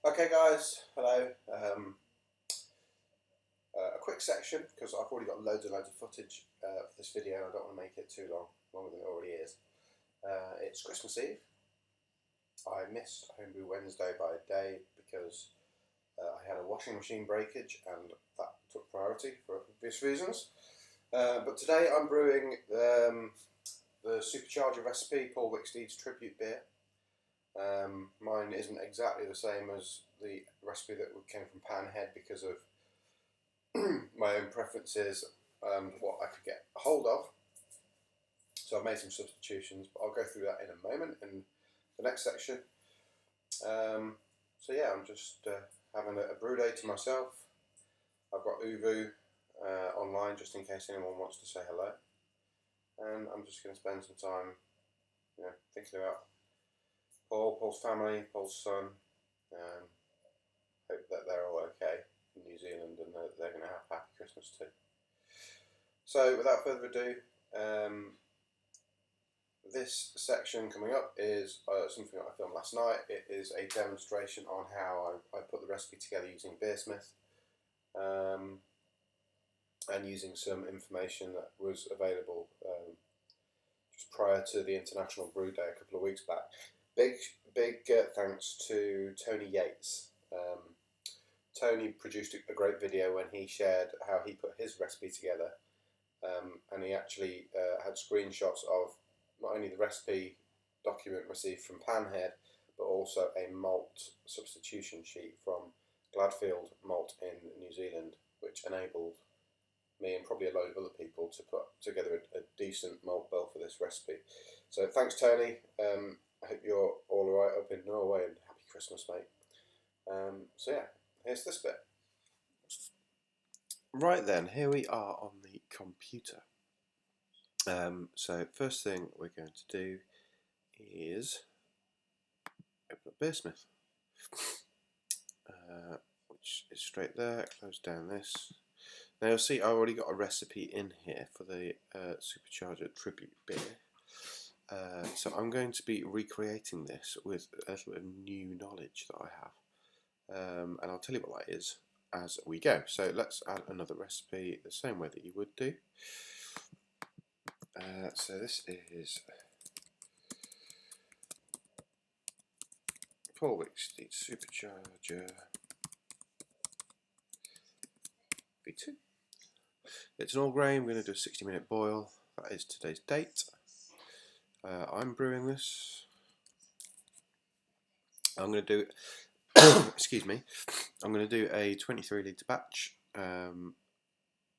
Okay guys, hello. A quick section because I've already got loads and loads of footage for this video. I don't want to make it too longer than it already is. It's Christmas Eve. I missed Homebrew Wednesday by a day because I had a washing machine breakage and that took priority for obvious reasons. But today I'm brewing the Supercharger recipe, Paul Wicksteed's tribute beer. Mine isn't exactly the same as the recipe that came from Panhead because of my own preferences and what I could get a hold of. So I've made some substitutions, but I'll go through that in a moment in the next section. So yeah, I'm just having a brew day to myself. I've got Uvu online just in case anyone wants to say hello. And I'm just going to spend some time thinking about Paul's family, Paul's son. Hope that they're all okay in New Zealand and that they're going to have a happy Christmas too. So without further ado, this section coming up is something that I filmed last night. It is a demonstration on how I put the recipe together using Beersmith and using some information that was available just prior to the International Brew Day a couple of weeks back. Big thanks to Tony Yates. Tony produced a great video when he shared how he put his recipe together, and he actually had screenshots of not only the recipe document received from Panhead, but also a malt substitution sheet from Gladfield Malt in New Zealand, which enabled me and probably a load of other people to put together a decent malt bill for this recipe. So thanks, Tony. I hope you're all alright up in Norway, and happy Christmas, mate. So yeah, here's this bit. Right then, here we are on the computer. So first thing we're going to do is open up Beersmith, which is straight there. Close down this. Now you'll see I already got a recipe in here for the Supercharger tribute beer. So I'm going to be recreating this with a little bit of new knowledge that I have, and I'll tell you what that is as we go. So let's add another recipe the same way that you would do. So this is Paul Wicksteed Supercharger V2. It's an all grain. We're going to do a 60-minute boil. That is today's date. I'm brewing this. I'm going to do excuse me. I'm going to do a 23 litre batch.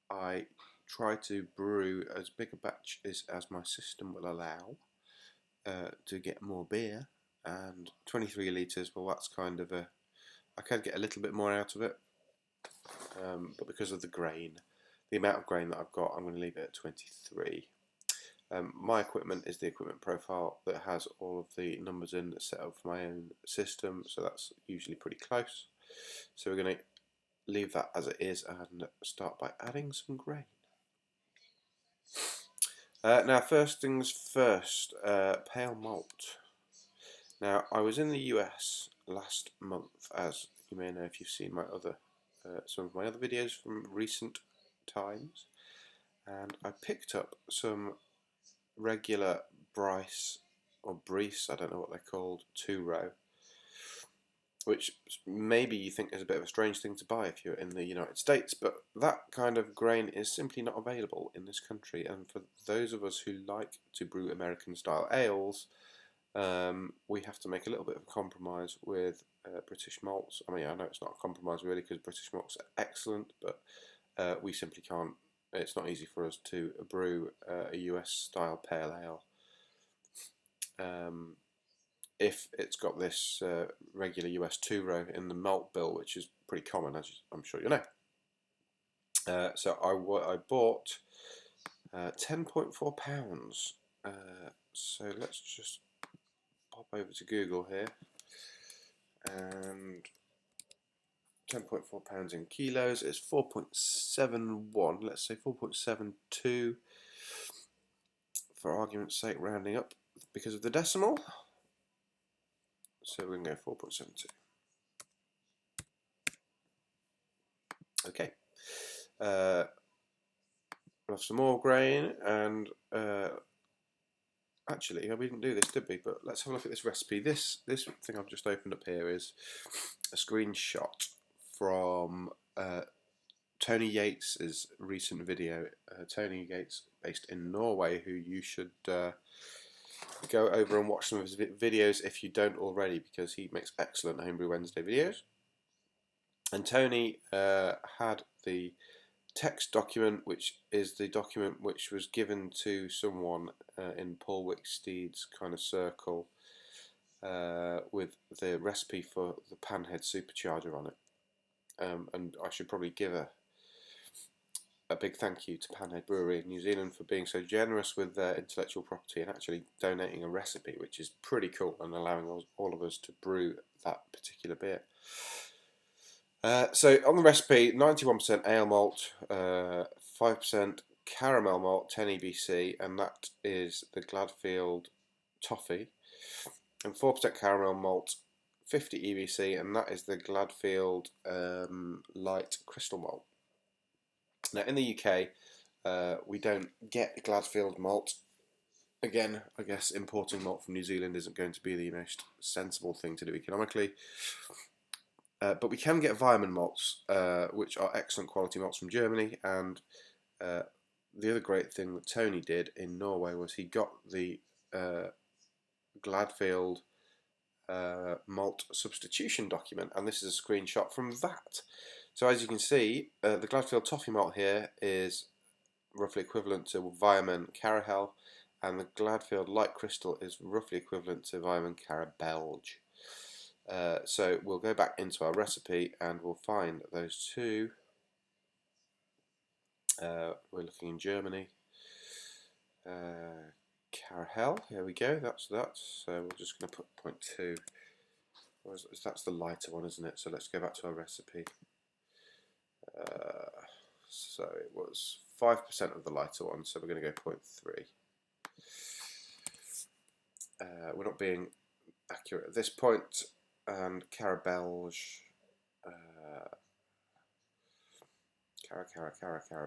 I try to brew as big a batch as my system will allow to get more beer, and 23 litres, well, that's kind of I can get a little bit more out of it, but because of the amount of grain that I've got, I'm going to leave it at 23. My equipment is the equipment profile that has all of the numbers in that's set up for my own system, so that's usually pretty close. So we're going to leave that as it is and start by adding some grain. Now first things first, pale malt. Now I was in the US last month, as you may know if you've seen my some of my other videos from recent times, and I picked up some regular Bryce or Brees, I don't know what they're called, 2-row, which maybe you think is a bit of a strange thing to buy if you're in the United States, but that kind of grain is simply not available in this country, and for those of us who like to brew American style ales, we have to make a little bit of a compromise with British malts. I mean, I know it's not a compromise really because British malts are excellent, but we simply can't. It's not easy for us to brew a US style pale ale if it's got this regular US 2-row in the malt bill, which is pretty common, as I'm sure you know. So I bought 10.4 pounds. So let's just pop over to Google here, and 10.4 pounds in kilos is 4.71. Let's say 4.72 for argument's sake, rounding up because of the decimal. So we can go 4.72. Okay, we'll have some more grain, and actually, we didn't do this, did we? But let's have a look at this recipe. This thing I've just opened up here is a screenshot from Tony Yates' recent video. Tony Yates, based in Norway, who you should go over and watch some of his videos if you don't already, because he makes excellent Homebrew Wednesday videos. And Tony had the text document, which is the document which was given to someone in Paul Wicksteed's kind of circle with the recipe for the Panhead Supercharger on it. And I should probably give a big thank you to Panhead Brewery in New Zealand for being so generous with their intellectual property and actually donating a recipe, which is pretty cool, and allowing all of us to brew that particular beer. So on the recipe, 91% ale malt, 5% caramel malt, 10 EBC, and that is the Gladfield Toffee, and 4% caramel malt, 50 EBC, and that is the Gladfield Light Crystal Malt. Now in the UK, we don't get Gladfield malt. Again, I guess importing malt from New Zealand isn't going to be the most sensible thing to do economically. But we can get Weimar malts, which are excellent quality malts from Germany. And the other great thing that Tony did in Norway was he got the Gladfield malt substitution document, and this is a screenshot from that. So as you can see, the Gladfield toffee malt here is roughly equivalent to Weimar Carahel, and the Gladfield Light Crystal is roughly equivalent to Weimar Cara Belge. So we'll go back into our recipe and we'll find those two. We're looking in Germany. Carahel, here we go, that's that. So we're just going to put 0.2. That's the lighter one, isn't it? So let's go back to our recipe. So it was 5% of the lighter one, so we're going to go 0.3. We're not being accurate at this point. And Cara Belge, Cara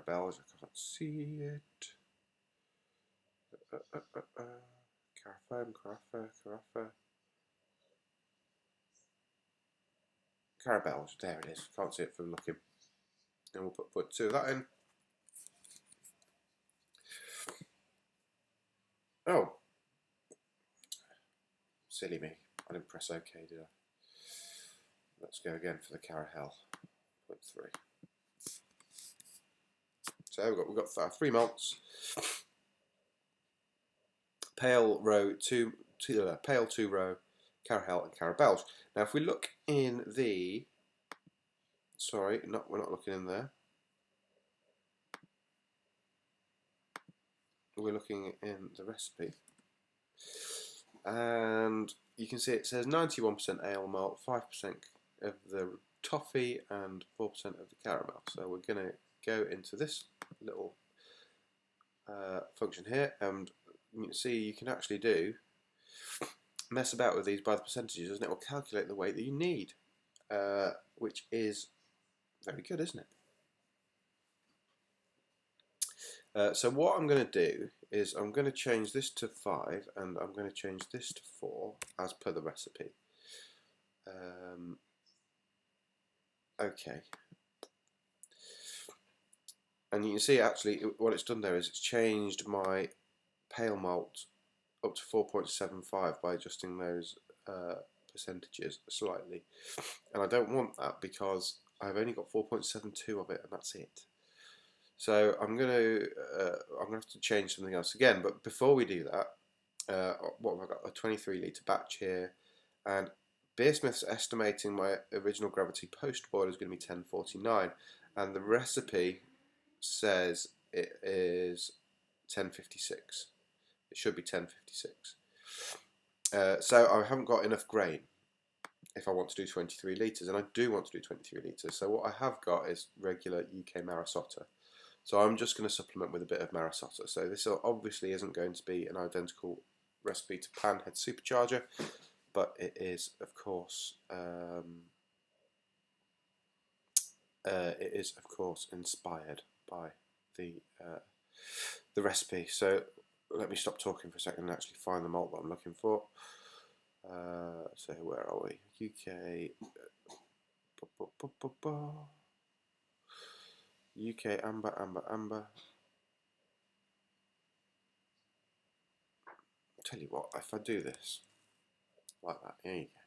Belge, I can't see it. Carafa. Cara Belge, there it is. Can't see it from looking. And we'll put 2 of that in. Oh, silly me! I didn't press OK, did I? Let's go again for the Carahel. 0.3. So we've got 3 malts. Pale 2 row, Carahel and Cara Belge. Now if we look in the, we're not looking in there. We're looking in the recipe, and you can see it says 91% ale malt, 5% of the toffee, and 4% of the caramel. So we're going to go into this little function here, and you can see you can actually mess about with these by the percentages, and it will calculate the weight that you need, which is very good, isn't it? So what I'm going to do is I'm going to change this to 5 and I'm going to change this to 4 as per the recipe. Okay. And you can see actually what it's done there is it's changed my pale malt up to 4.75 by adjusting those percentages slightly. And I don't want that because I've only got 4.72 of it, and that's it. So I'm gonna have to change something else again. But before we do that, what have I got? A 23 litre batch here, and Beersmith's estimating my original gravity post boil is going to be 1049, and the recipe says it is 1056. It should be 1056. So I haven't got enough grain if I want to do 23 litres, and I do want to do 23 litres. So what I have got is regular UK Marasotta. So I'm just going to supplement with a bit of Marasotta. So this obviously isn't going to be an identical recipe to Panhead Supercharger, but it is, of course, it is, of course, inspired by the recipe. So let me stop talking for a second and actually find the malt that I'm looking for. So where are we? UK. UK amber. Tell you what, if I do this like that, there you go.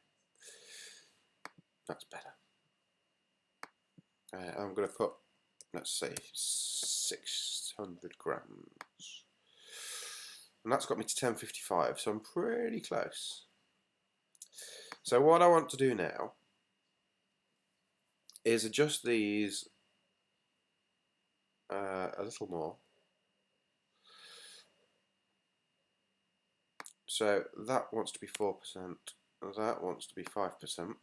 That's better. I'm going to put, let's say, 600 grams. And that's got me to 1055, so I'm pretty close. So what I want to do now is adjust these a little more. So that wants to be 4%, that wants to be 5%.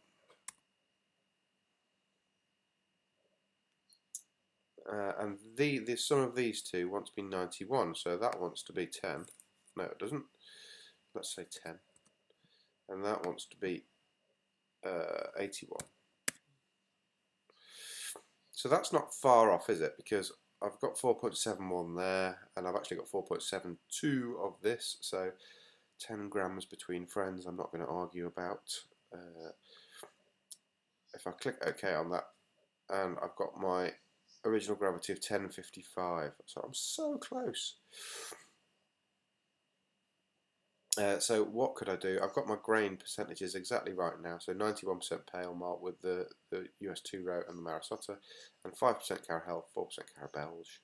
And the sum of these two wants to be 91, so that wants to be 10. No, it doesn't. Let's say 10. And that wants to be 81. So that's not far off, is it? Because I've got 4.71 there, and I've actually got 4.72 of this, so 10 grams between friends I'm not going to argue about. If I click OK on that, and I've got my original gravity of 1055, so I'm so close. So what could I do? I've got my grain percentages exactly right now. So 91% pale malt with the US 2 row and the Marisota, and 5% Carahel, 4% Carabelge.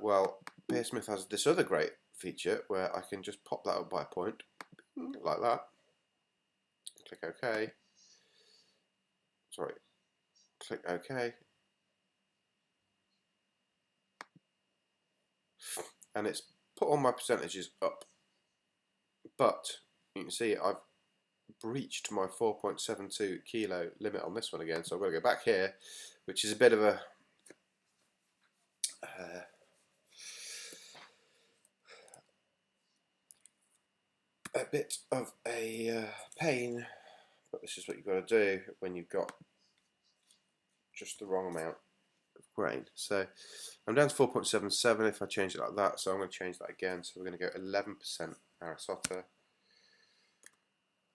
Well, Beersmith has this other great feature where I can just pop that up by a point, like that. Click OK. Sorry. Click OK. And it's put all my percentages up. But you can see I've breached my 4.72 kilo limit on this one again, so I've got to go back here, which is a bit of a pain, but this is what you've got to do when you've got just the wrong amount of grain. So I'm down to 4.77 if I change it like that, so I'm going to change that again. So we're going to go 11% Marisota,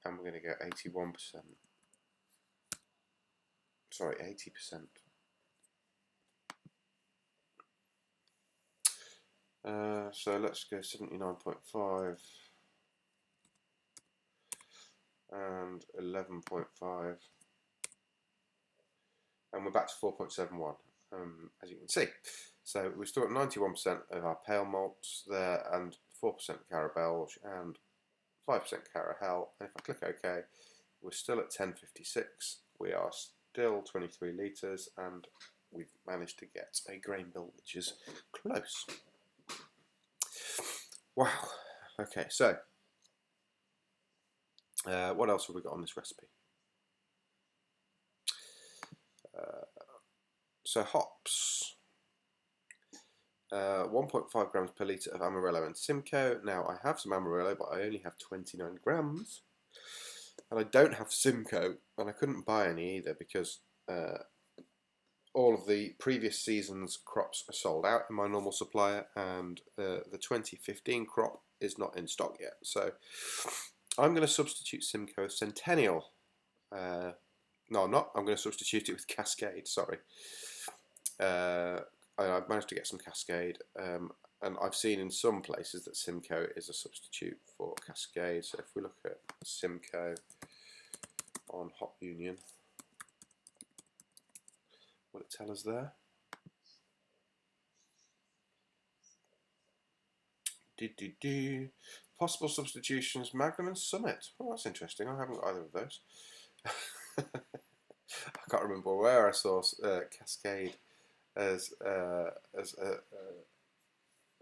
and we're going to go 81%. Sorry, 80%. So let's go 79.5 and 11.5, and we're back to 4.71, as you can see. So we've still got 91% of our pale malts there, and 4% Carabelge and 5% Carahel. And if I click OK, we're still at 1056. We are still 23 litres, and we've managed to get a grain bill which is close. Wow. Okay, so what else have we got on this recipe? So hops, 1.5 grams per litre of Amarillo and Simcoe. Now I have some Amarillo, but I only have 29 grams, and I don't have Simcoe, and I couldn't buy any either because all of the previous season's crops are sold out in my normal supplier, and the 2015 crop is not in stock yet. So I'm going to substitute Simcoe Centennial. No, I'm not. I'm going to substitute it with Cascade. Sorry. I've managed to get some Cascade, and I've seen in some places that Simcoe is a substitute for Cascade. So if we look at Simcoe on Hop Union, will it tell us there? Possible substitutions, Magnum and Summit. Oh, that's interesting. I haven't got either of those. I can't remember where I saw Cascade as a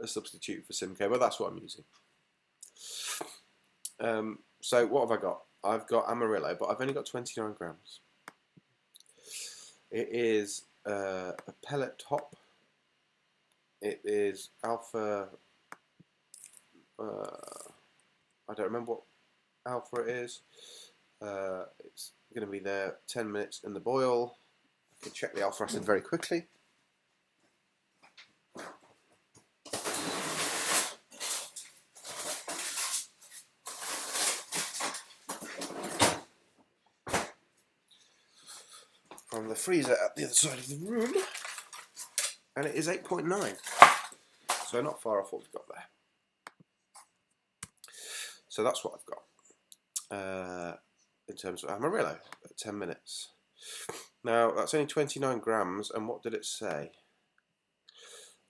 substitute for Simcoe, but that's what I'm using. So what have I got? I've got Amarillo, but I've only got 29 grams. It is a pellet hop. It is alpha. I don't remember what alpha it is. It's going to be there 10 minutes in the boil. can check the alpha acid very quickly. From the freezer at the other side of the room, and it is 8.9, so not far off what we've got there. So that's what I've got in terms of Amarillo at 10 minutes. Now that's only 29 grams, and what did it say?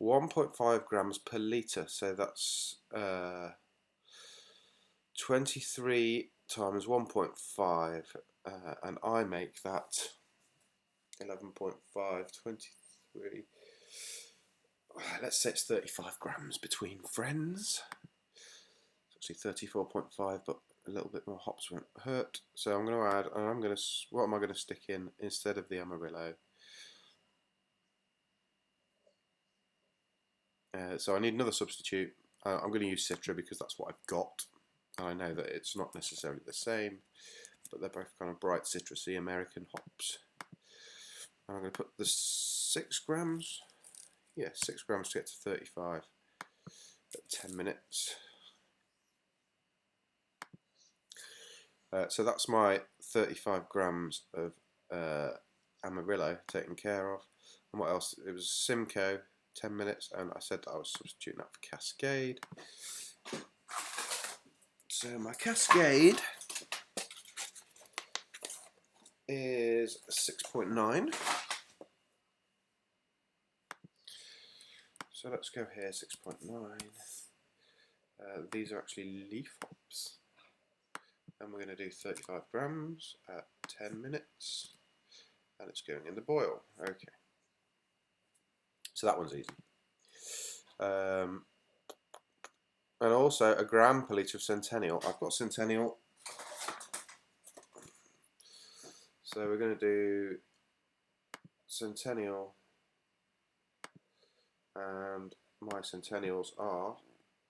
1.5 grams per litre, so that's 23 times 1.5, and I make that 11.5, 23, let's say it's 35 grams between friends. It's actually 34.5, but a little bit more hops won't hurt. So I'm going to add, and what am I going to stick in instead of the Amarillo? So I need another substitute. I'm going to use Citra because that's what I've got. And I know that it's not necessarily the same, but they're both kind of bright citrusy American hops. And I'm going to put the 6 grams. Yeah, 6 grams to get to 35 at 10 minutes. So that's my 35 grams of Amarillo taken care of. And what else? It was Simcoe, 10 minutes, and I said that I was substituting that for Cascade. So my Cascade is 6.9. So let's go here, 6.9. These are actually leaf hops. And we're going to do 35 grams at 10 minutes. And it's going in the boil. Okay. So that one's easy. And also a gram per litre of Centennial. I've got Centennial. So we're going to do Centennial. And my Centennials are...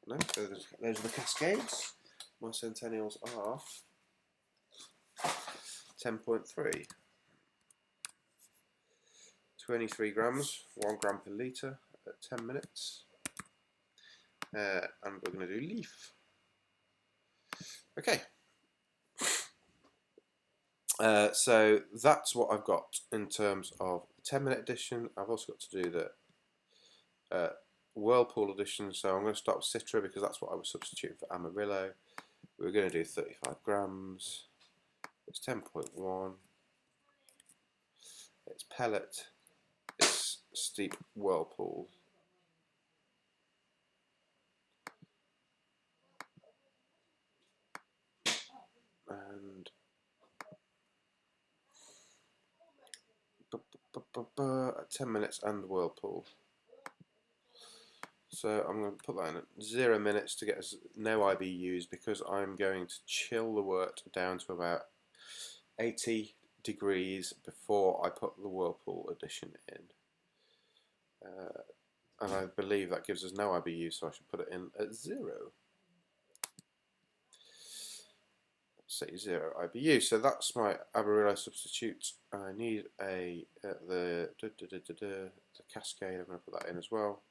No, those are the Cascades. My Centennials are 10.3. 23 grams, 1 gram per litre at 10 minutes. And we're going to do leaf. Okay. So that's what I've got in terms of 10-minute edition. I've also got to do the Whirlpool edition. So I'm going to start with Citra because that's what I was substituting for Amarillo. We're going to do 35 grams. It's 10.1. It's pellet. It's steep Whirlpool. And 10 minutes and Whirlpool. So I'm going to put that in at 0 minutes to get us no IBUs because I'm going to chill the wort down to about 80 degrees before I put the Whirlpool addition in. And I believe that gives us no IBU, so I should put it in at 0. Say 0 IBU. So that's my Amarillo substitute. I need the Cascade. I'm going to put that in as well.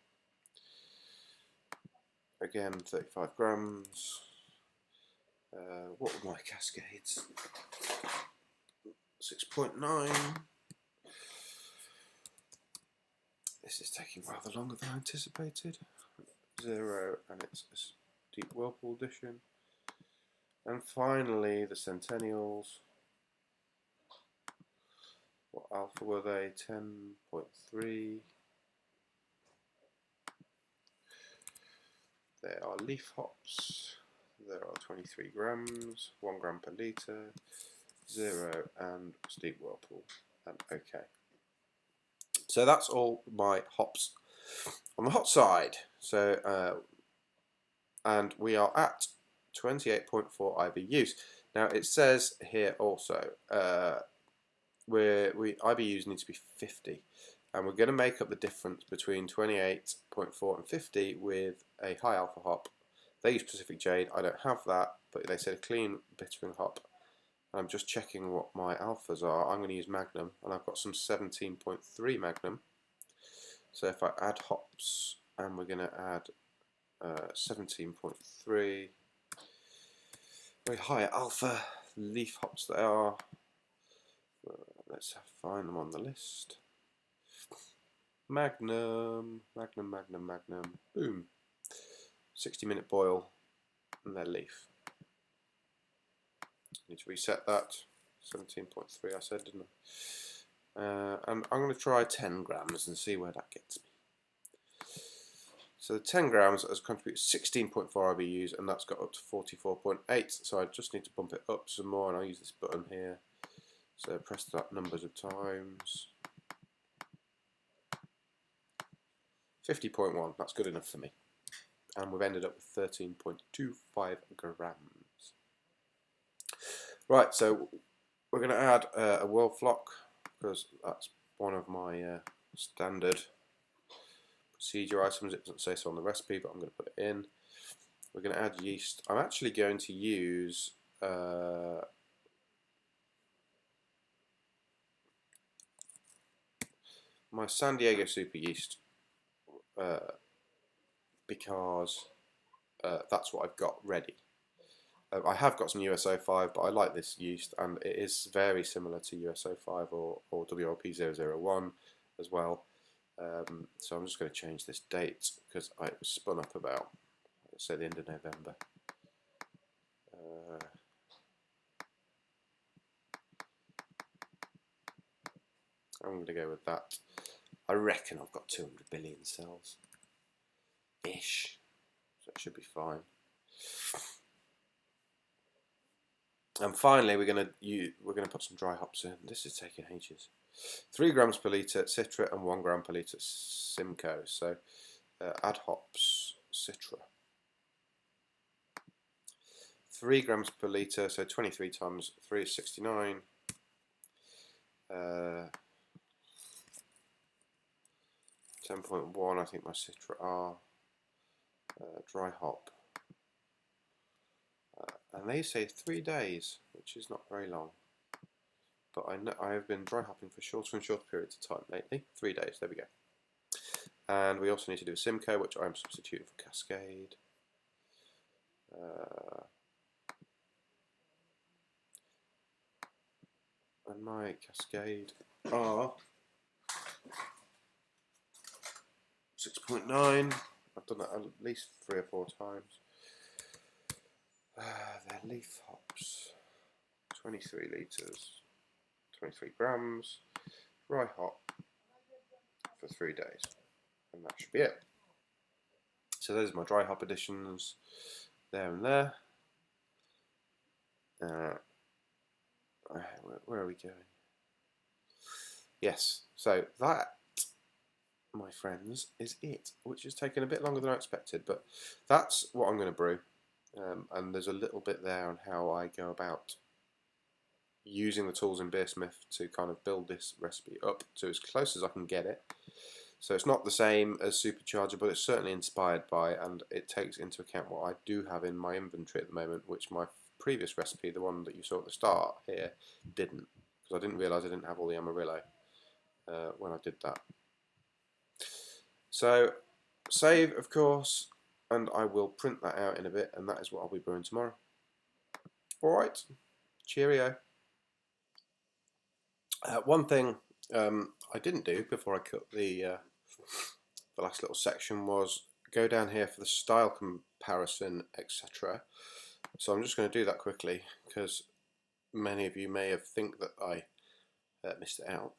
Again, 35 grams. What were my Cascades? 6.9. This is taking rather longer than I anticipated. 0, and it's a deep Whirlpool edition. And finally, the Centennials. What alpha were they? 10.3. They are leaf hops. There are 23 grams, 1 gram per litre, 0, and steep Whirlpool. And okay. So that's all my hops on the hot side. So, and we are at 28.4 IBUs. Now it says here also IBUs need to be 50, and we're going to make up the difference between 28.4 and 50 with a high alpha hop. They use Pacific Jade. I don't have that, but they said a clean bittering hop I'm just checking what my alphas are. I'm going to use Magnum, and I've got some 17.3 Magnum. So if I add hops, and we're going to add 17.3, very high alpha leaf hops they are. Let's find them on the list. Magnum, Magnum, Magnum, Magnum, boom. 60-minute boil, and their leaf. Need to reset that. 17.3 I said, didn't I? And I'm going to try 10 grams and see where that gets me. So the 10 grams has contributed 16.4 IBUs, and that's got up to 44.8. So I just need to bump it up some more, and I'll use this button here. So press that numbers of times. 50.1, that's good enough for me. And we've ended up with 13.25 grams. Right, so we're going to add a whirl flock, because that's one of my standard procedure items. It doesn't say so on the recipe, but I'm going to put it in. We're going to add yeast. I'm actually going to use my San Diego Super yeast because that's what I've got ready. I have got some USO5, but I like this yeast, and it is very similar to USO5 or WLP001 as well. So I'm just going to change this date because it was spun up about, let's say, the end of November. I'm going to go with that. I reckon I've got 200 billion cells-ish, so it should be fine. And finally, we're going to put some dry hops in. This is taking ages. 3 grams per litre Citra and 1 gram per litre Simcoe. So add hops, Citra. 3 grams per litre, so 23 times 3 is 69. 10.1, I think my Citra are. Dry hop. And they say 3 days, which is not very long. But I have been dry hopping for shorter and shorter periods of time lately. 3 days, there we go. And we also need to do a Simcoe, which I'm substituting for Cascade. And my Cascade are 6.9. I've done that at least 3 or 4 times. They're leaf hops. 23 litres. 23 grams. Dry hop for 3 days. And that should be it. So those are my dry hop additions. There and there. Where are we going? Yes, so that, my friends, is it, which has taken a bit longer than I expected, but that's what I'm going to brew. And there's a little bit there on how I go about using the tools in Beersmith to kind of build this recipe up to as close as I can get it. So it's not the same as Supercharger, but it's certainly inspired by, and it takes into account what I do have in my inventory at the moment, which my previous recipe, the one that you saw at the start here, didn't, because I didn't realise I didn't have all the Amarillo when I did that. So save, of course, and I will print that out in a bit, and that is what I'll be brewing tomorrow. Alright, cheerio. One thing I didn't do before I cut the last little section was go down here for the style comparison, etc. So I'm just going to do that quickly because many of you may have think that I missed it out.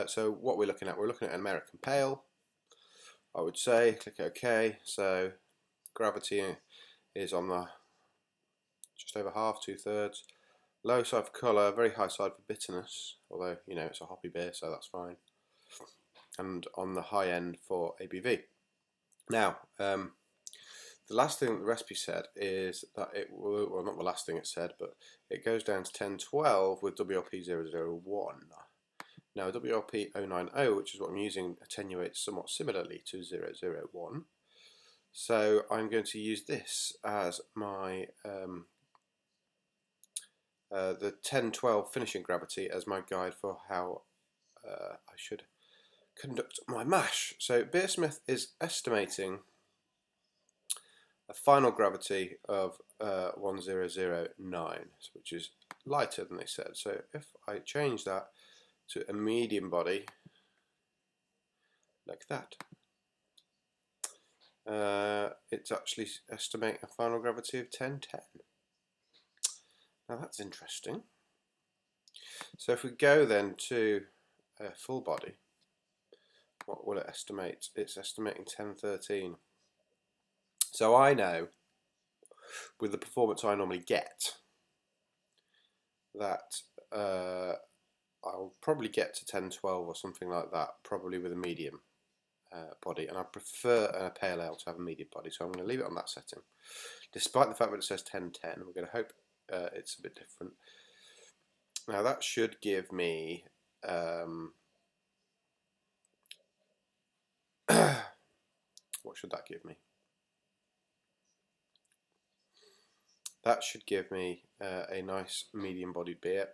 So what we're looking at an American Pale, I would say. Click OK. So gravity is on the just over half, 2/3. Low side for colour, very high side for bitterness, although, you know, it's a hoppy beer, so that's fine. And on the high end for ABV. Now, the last thing that the recipe said is that it will, well, not the last thing it said, but it goes down to 1012 with WLP001. Now, WLP090, which is what I'm using, attenuates somewhat similarly to 001. So I'm going to use this as my the 10-12 finishing gravity as my guide for how I should conduct my mash. So Beersmith is estimating a final gravity of 1009, which is lighter than they said. So if I change that to a medium body like that, it's actually estimating a final gravity of 1010. Now that's interesting. So if we go then to a full body, what will it estimate? It's estimating 1013. So I know, with the performance I normally get, that I'll probably get to 1012 or something like that, probably with a medium body, and I prefer a pale ale to have a medium body, so I'm going to leave it on that setting. Despite the fact that it says 1010, we're going to hope it's a bit different. Now that should give me what should that give me? That should give me a nice medium-bodied beer,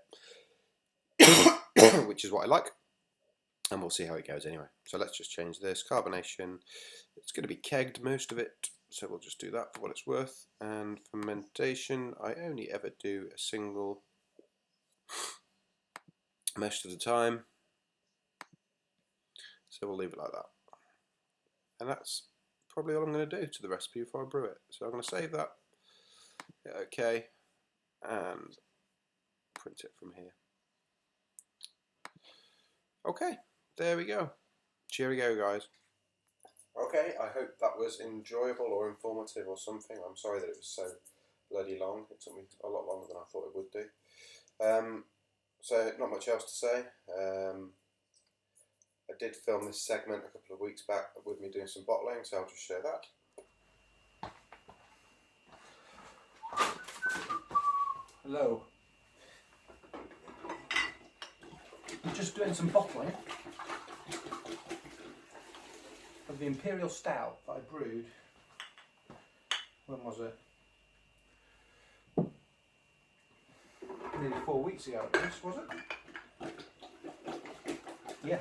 which is what I like, and we'll see how it goes anyway. So let's just change this. Carbonation, it's going to be kegged, most of it, so we'll just do that for what it's worth. And fermentation, I only ever do a single most of the time, so we'll leave it like that. And that's probably all I'm going to do to the recipe before I brew it. So I'm going to save that, hit OK, and print it from here. Okay, there we go. Cheerio, guys. Okay, I hope that was enjoyable or informative or something. I'm sorry that it was so bloody long. It took me a lot longer than I thought it would do. So not much else to say. I did film this segment a couple of weeks back with me doing some bottling, so I'll just share that. Hello. I'm just doing some bottling of the Imperial Stout that I brewed. When was it? Nearly 4 weeks ago, I guess, was it? Yeah.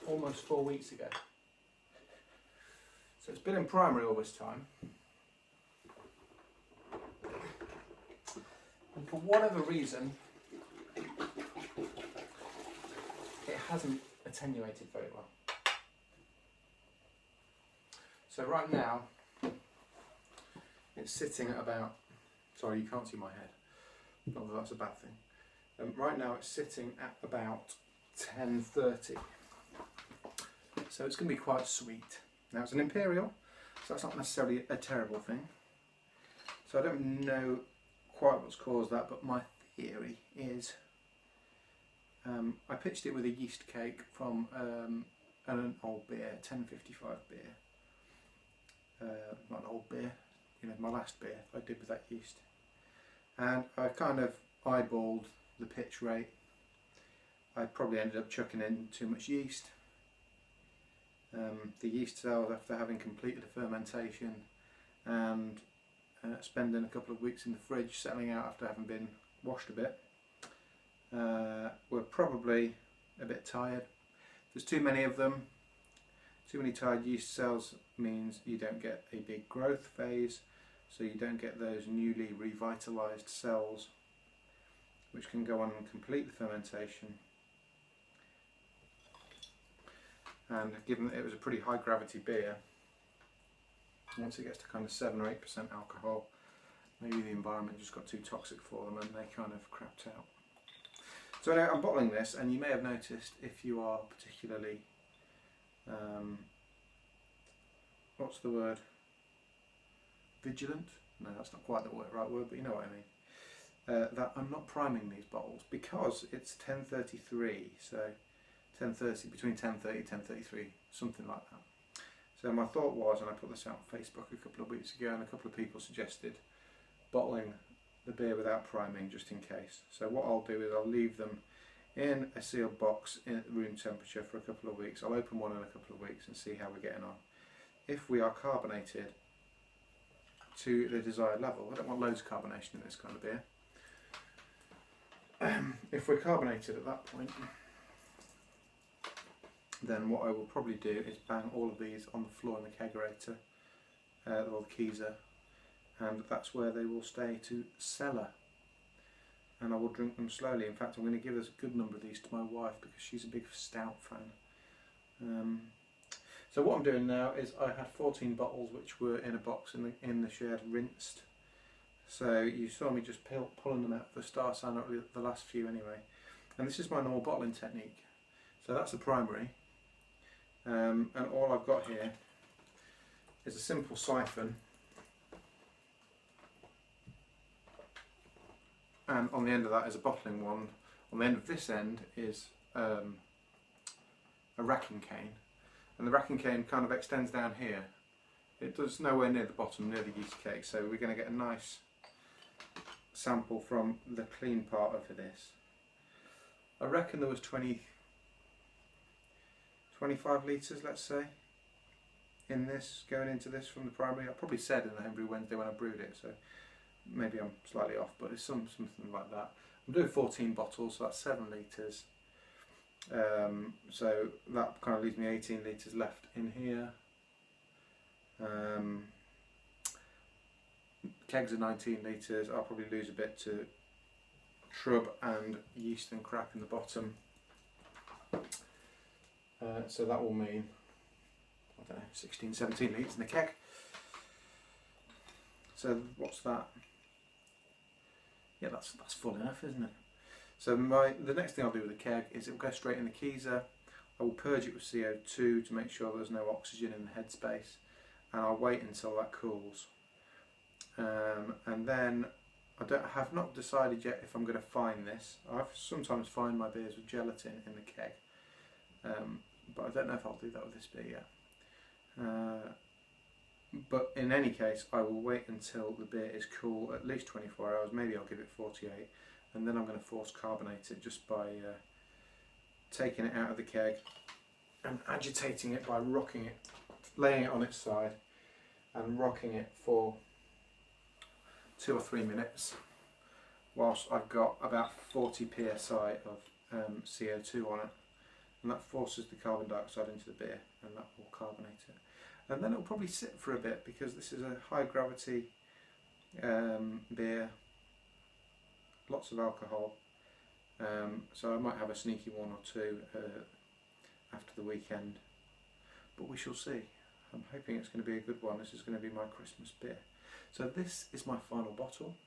Almost 4 weeks ago. So it's been in primary all this time. And for whatever reason, it hasn't attenuated very well. So right now, it's sitting at about, sorry you can't see my head, not that that's a bad thing. Right now it's sitting at about 1030. So it's going to be quite sweet. Now it's an Imperial, so that's not necessarily a terrible thing. So I don't know quite what's caused that, but my theory is I pitched it with a yeast cake from an old beer, 1055 beer. Not an old beer, you know, my last beer I did with that yeast. And I kind of eyeballed the pitch rate. I probably ended up chucking in too much yeast. The yeast cells, after having completed the fermentation and spending a couple of weeks in the fridge settling out after having been washed a bit, were probably a bit tired. There's too many of them. Too many tired yeast cells means you don't get a big growth phase, so you don't get those newly revitalized cells which can go on and complete the fermentation. And given that it was a pretty high gravity beer, once it gets to kind of 7 or 8% alcohol, maybe the environment just got too toxic for them and they kind of crapped out. So anyway, I'm bottling this, and you may have noticed, if you are particularly, what's the word? Vigilant? No, that's not quite the right word, but you know what I mean. That I'm not priming these bottles because it's 10:33, so 10:30, between 10:30 and 10:33, something like that. So my thought was, and I put this out on Facebook a couple of weeks ago, and a couple of people suggested bottling the beer without priming just in case. So what I'll do is I'll leave them in a sealed box at room temperature for a couple of weeks. I'll open one in a couple of weeks and see how we're getting on. If we are carbonated, to the desired level. I don't want loads of carbonation in this kind of beer. If we're carbonated at that point, then what I will probably do is bang all of these on the floor in the kegerator, or the keezer, and that's where they will stay to cellar. And I will drink them slowly. In fact, I'm going to give us a good number of these to my wife because she's a big stout fan. So what I'm doing now is I had 14 bottles which were in a box in the shed, rinsed. So you saw me just pulling them out of the star sign, or the last few anyway. And this is my normal bottling technique. So that's the primary. And all I've got here is a simple siphon. And on the end of that is a bottling wand. On the end of this end is a racking cane. And the racking cane kind of extends down here. It does nowhere near the bottom, near the yeast cake. So we're going to get a nice sample from the clean part of this. I reckon there was 25 litres, let's say, in this, going into this from the primary. I probably said in the Homebrew Wednesday when I brewed it, so maybe I'm slightly off, but it's something like that. I'm doing 14 bottles, so that's 7 litres. So that kind of leaves me 18 litres left in here. Kegs are 19 litres. I'll probably lose a bit to shrub and yeast and crap in the bottom. So that will mean, I don't know, 16, 17 litres in the keg. So what's that? Yeah, that's full enough, isn't it? So the next thing I'll do with the keg is it will go straight in the keezer. I will purge it with CO2 to make sure there's no oxygen in the headspace, and I'll wait until that cools. And then I have not decided yet if I'm going to fine this. I sometimes fine my beers with gelatin in the keg, but I don't know if I'll do that with this beer yet. But in any case, I will wait until the beer is cool, at least 24 hours, maybe I'll give it 48, and then I'm going to force carbonate it just by taking it out of the keg and agitating it by rocking it, laying it on its side and rocking it for 2 or 3 minutes whilst I've got about 40 psi of CO2 on it, and that forces the carbon dioxide into the beer and that will carbonate it. And then it will probably sit for a bit because this is a high gravity beer, lots of alcohol, so I might have a sneaky 1 or 2 after the weekend, but we shall see. I'm hoping it's going to be a good one. This is going to be my Christmas beer. So this is my final bottle,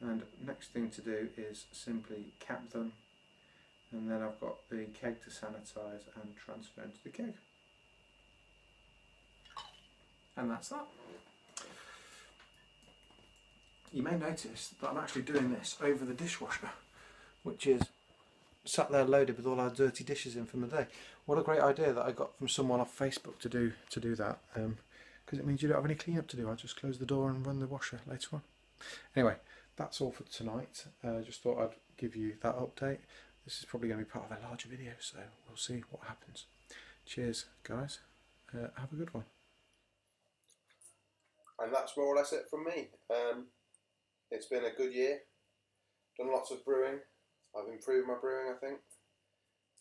and next thing to do is simply cap them, and then I've got the keg to sanitise and transfer into the keg. And that's that. You may notice that I'm actually doing this over the dishwasher, which is sat there loaded with all our dirty dishes in from the day. What a great idea that I got from someone off Facebook to do that, because it means you don't have any clean up to do. I'll just close the door and run the washer later on. Anyway, that's all for tonight. Just thought I'd give you that update. This is probably going to be part of a larger video, so we'll see what happens. Cheers, guys. Have a good one. And that's more or less it from me. It's been a good year. Done lots of brewing. I've improved my brewing, I think.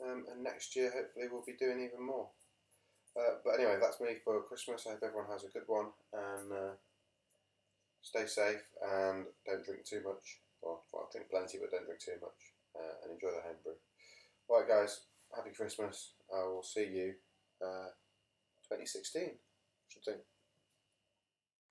And next year, hopefully, we'll be doing even more. But anyway, that's me for Christmas. I hope everyone has a good one. And stay safe and don't drink too much. Well, drink plenty, but don't drink too much. And enjoy the homebrew. Alright, guys. Happy Christmas. I will see you 2016, I should think.